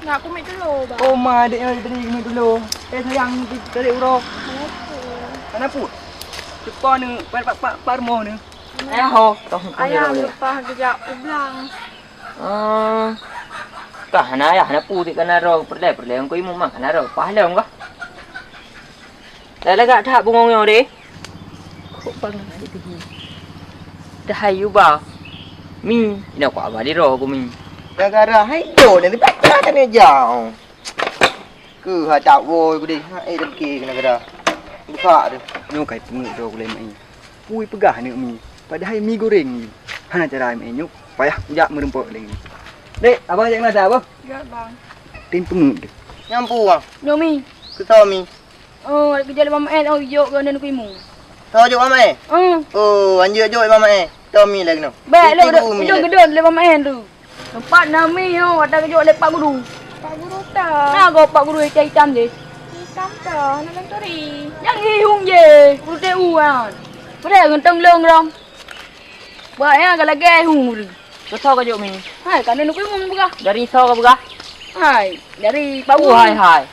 Nah, aku make dulu, Bang. Oh my dek ơi, tadi kami dulu. Sayang kita dek uro. Kenapa? Cepat ni, par mo ni. Ayah ho, tong Ayah lupa kejap ulang. Kah na ayah na puti kana ro perle ko imo mang kana ro pa lem ka. Lagak thak bungong yo de. Kok bang ada tu. Dah hayu ba. Mi, ina kwa ba di ro ko mi. Gara-gara hai do ni baca kan ni jauh. Cứ hà chạo vô đi, ai đâm kỳ cái này kìa. Buka tu. Nyo kai pengu do ko le mai. Pui pegah ni mi. Padahal mi goreng ni. Hana cara mai nyuk. Payah jak merempok lagi. Dek, abang jangan ada apa? Ya, Bang. Tin pengu tu. Nyampu ah. Yomi. Ku tahu mi. Oh, kerja le mama oh yo ke nen ku imu. Tahu jo mama eh? Oh, anjir jo mama eh. Tahu mi lagi no. Baik le gedon le mama tu. Tempat nami ho ada kerja le Pak Guru. Pak Guru ta. Nah, go Pak Guru cai hitam je. Hitam ta, nak tori. Yang hiung je. Guru TU kan. Pada genteng leung rom. Baik ya kalau ge hung. Ko tho ka jo mi. Hai, kan nen ku imu buka. Dari so ka buka. Hai, dari Pak Guru. Hai hai.